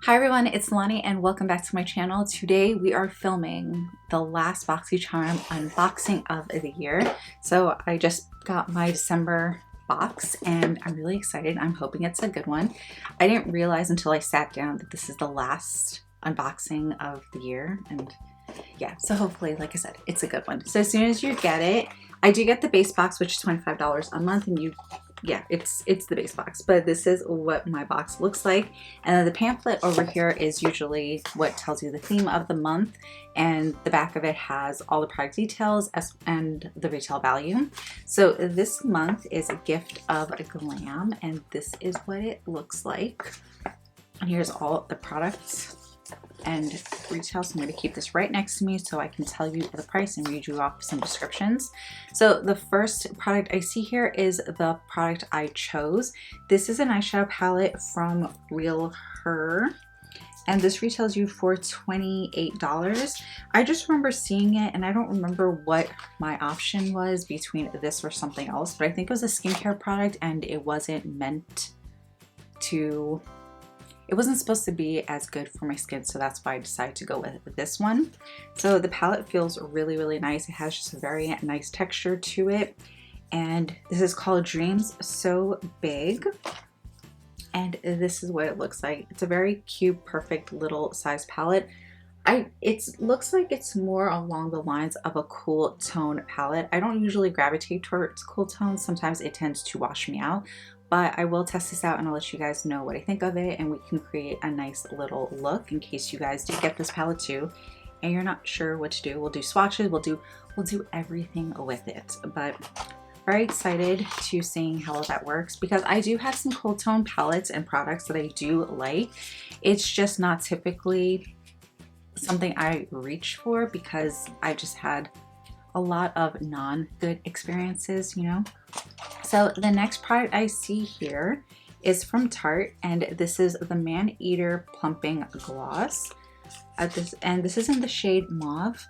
Hi everyone, it's Nalanie and welcome back to my channel. Today we are filming the last Boxycharm unboxing of the year. So I just got my December box and I'm really excited. I'm hoping it's a good one. I didn't realize until I sat down that this is the last unboxing of the year, and yeah, so hopefully, like I said, it's a good one. So as soon as you get it, I do get the base box, which is $25 a month, and it's the base box, but this is what my box looks like. And then the pamphlet over here is usually what tells you the theme of the month, and the back of it has all the product details and the retail value. So this month is a gift of glam, and this is what it looks like. And here's all the products and retail. So I'm going to keep this right next to me so I can tell you the price and read you off some descriptions. So the first product I see here is the product I chose. This is an eyeshadow palette from Real Her, and this retails you for $28. I just remember seeing it and I don't remember what my option was between this or something else, but I think it was a skincare product and it wasn't meant to, it wasn't supposed to be as good for my skin, so that's why I decided to go with this one. So the palette feels really, really nice. It has just a very nice texture to it. And this is called Dreams So Big. And this is what it looks like. It's a very cute, perfect little size palette. It looks like it's more along the lines of a cool tone palette. I don't usually gravitate towards cool tones. Sometimes it tends to wash me out. But I will test this out and I'll let you guys know what I think of it, and we can create a nice little look in case you guys do get this palette too and you're not sure what to do. We'll do swatches, we'll do everything with it. But very excited to seeing how that works, because I do have some cool tone palettes and products that I do like. It's just not typically something I reach for because I just had a lot of non-good experiences, you know. So the next product I see here is from Tarte, and this is the Man Eater Plumping Gloss. This is in the shade Mauve,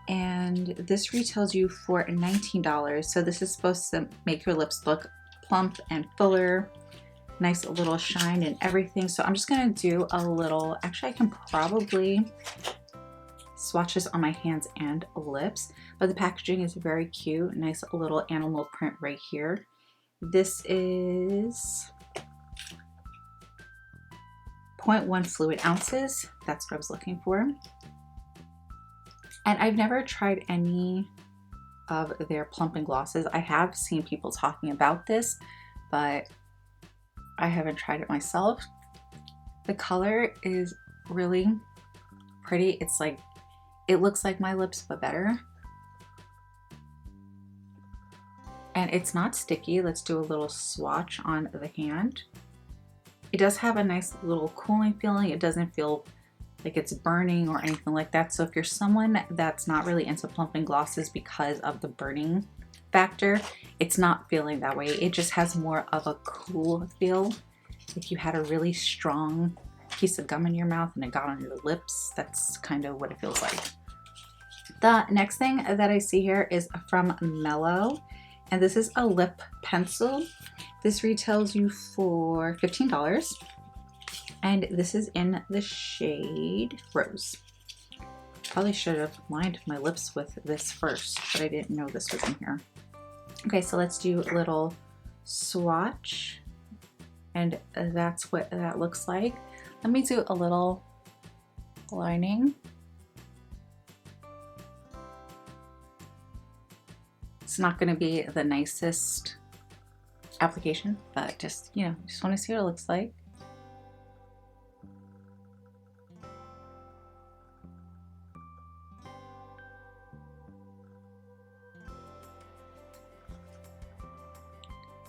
and this retails you for $19. So this is supposed to make your lips look plump and fuller, nice little shine and everything. So I'm just gonna do a little, actually I can probably swatches on my hands and lips, but the packaging is very cute. Nice little animal print right here. This is 0.1 fluid ounces. That's what I was looking for. And I've never tried any of their plumping glosses. I have seen people talking about this, but I haven't tried it myself. The color is really pretty. It's like, it looks like my lips, but better. And it's not sticky. Let's do a little swatch on the hand. It does have a nice little cooling feeling. It doesn't feel like it's burning or anything like that. So if you're someone that's not really into plumping glosses because of the burning factor, it's not feeling that way. It just has more of a cool feel. If you had a really strong piece of gum in your mouth and it got on your lips, that's kind of what it feels like. The next thing that I see here is from Mellow, and this is a lip pencil. This retails you for $15, and this is in the shade Rose. Probably should have lined my lips with this first, but I didn't know this was in here. Okay, so let's do a little swatch, and that's what that looks like. Let me do a little lining. It's not going to be the nicest application, but just, you know, just want to see what it looks like.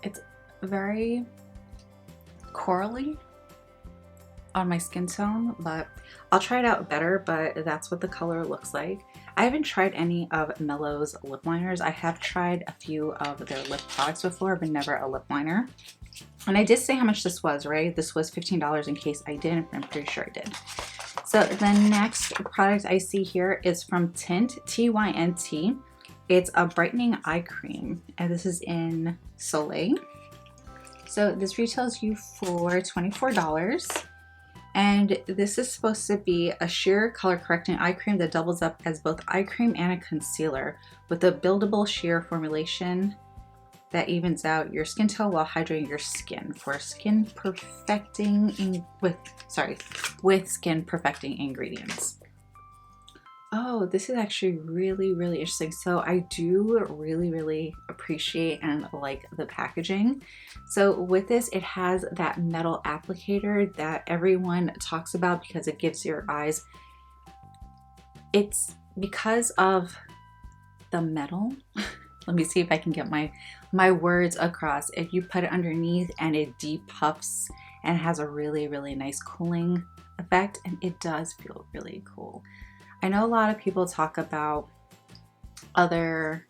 It's very corally on my skin tone, but I'll try it out better, but that's what the color looks like. I haven't tried any of Mellow's lip liners. I have tried a few of their lip products before, but never a lip liner. And I did say how much this was, right? This was $15 in case I didn't, but I'm pretty sure I did. So the next product I see here is from Tint, T-Y-N-T. It's a brightening eye cream, and this is in Soleil. So this retails you for $24. And this is supposed to be a sheer color correcting eye cream that doubles up as both eye cream and a concealer with a buildable sheer formulation that evens out your skin tone while hydrating your skin for skin perfecting with skin perfecting ingredients. Oh, this is actually really, really interesting. So I do really appreciate and like the packaging. So with this, it has that metal applicator that everyone talks about because it gives your eyes, it's because of the metal. Let me see if I can get my words across. If you put it underneath and it depuffs and has a really nice cooling effect, and it does feel really cool. I know a lot of people talk about other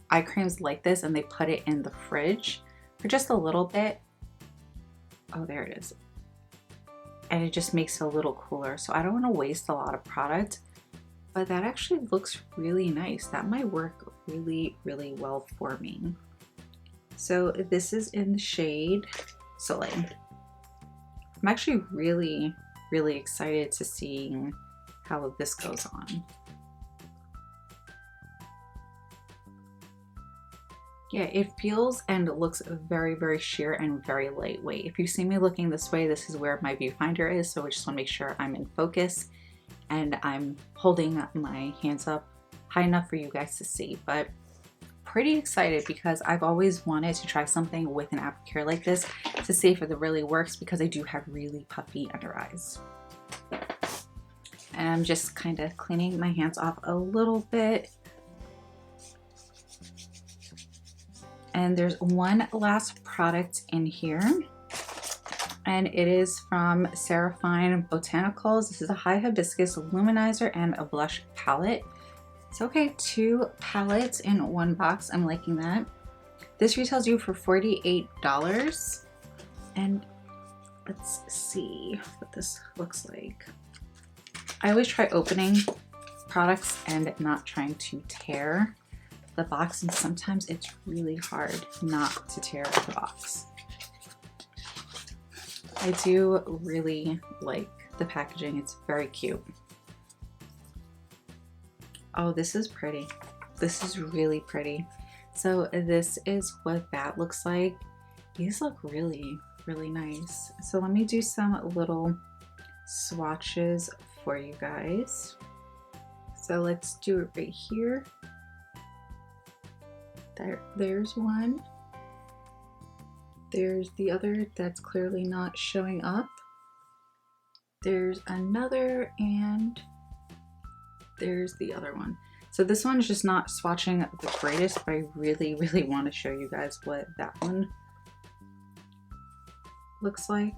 eye creams like this and they put it in the fridge for just a little bit. Oh, there it is. And it just makes it a little cooler. So I don't want to waste a lot of product, but that actually looks really nice. That might work really well for me. So this is in the shade Soleil. I'm actually really excited to see how this goes on. Yeah, it feels and looks very sheer and very lightweight. If you see me looking this way, this is where my viewfinder is, so I just want to make sure I'm in focus and I'm holding my hands up high enough for you guys to see. But pretty excited because I've always wanted to try something with an applicator like this to see if it really works, because I do have really puffy under eyes. And I'm just kind of cleaning my hands off a little bit. And there's one last product in here, and it is from Serafine Botanicals. This is a high hibiscus luminizer and a blush palette. It's okay, 2 palettes in one box. I'm liking that. This retails you for $48. And let's see what this looks like. I always try opening products and not trying to tear the box, and sometimes it's really hard not to tear the box. I do really like the packaging. It's very cute. Oh, this is pretty. This is really pretty. So this is what that looks like. These look really nice. So let me do some little swatches for you guys. So let's do it right here. There's one. There's the other that's clearly not showing up. There's another, and there's the other one. So this one is just not swatching the greatest, but I really want to show you guys what that one looks like.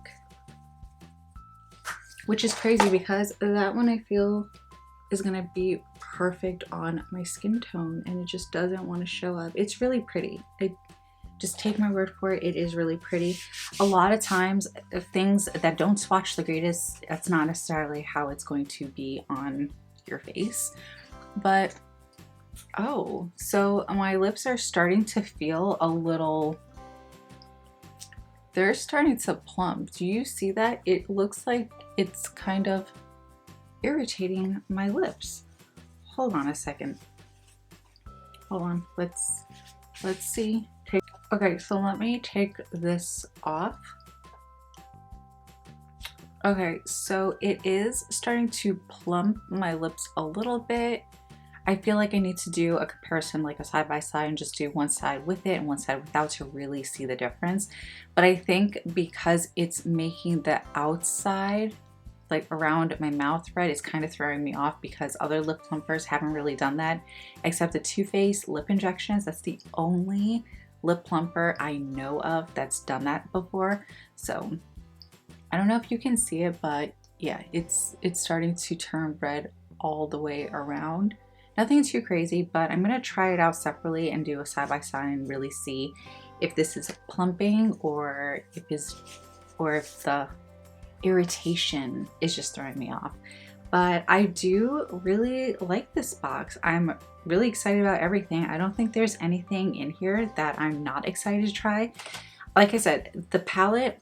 Which is crazy because that one I feel is gonna be perfect on my skin tone, and it just doesn't want to show up. It's really pretty. Just take my word for it, it is really pretty. A lot of times things that don't swatch the greatest, that's not necessarily how it's going to be on your face. But oh, so my lips are starting to feel a little, they're starting to plump. Do you see that? It looks like it's kind of irritating my lips. Hold on a second. Hold on. Let's see. Okay, so let me take this off. Okay, so it is starting to plump my lips a little bit. I feel like I need to do a comparison, like a side by side, and just do one side with it and one side without to really see the difference. But I think because it's making the outside, like around my mouth red, it's kind of throwing me off, because other lip plumpers haven't really done that, except the Too Faced lip injections. That's the only lip plumper I know of that's done that before. So I don't know if you can see it, but yeah, it's starting to turn red all the way around. Nothing too crazy, but I'm gonna try it out separately and do a side by side and really see if this is plumping or if the irritation is just throwing me off. But I do really like this box. I'm really excited about everything. I don't think there's anything in here that I'm not excited to try. Like I said, the palette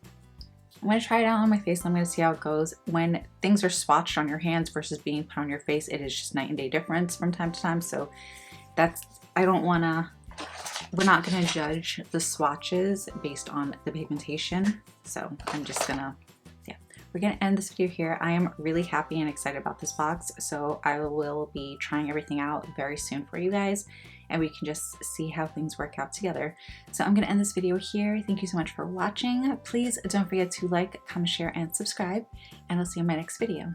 I'm going to try it out on my face. I'm going to see how it goes. When things are swatched on your hands versus being put on your face, it is just night and day difference from time to time. So that's, I don't want to, we're not going to judge the swatches based on the pigmentation. So I'm just going to, yeah, we're going to end this video here. I am really happy and excited about this box. So I will be trying everything out very soon for you guys, and we can just see how things work out together. So I'm going to end this video here. Thank you so much for watching. Please don't forget to like, comment, share, and subscribe, and I'll see you in my next video.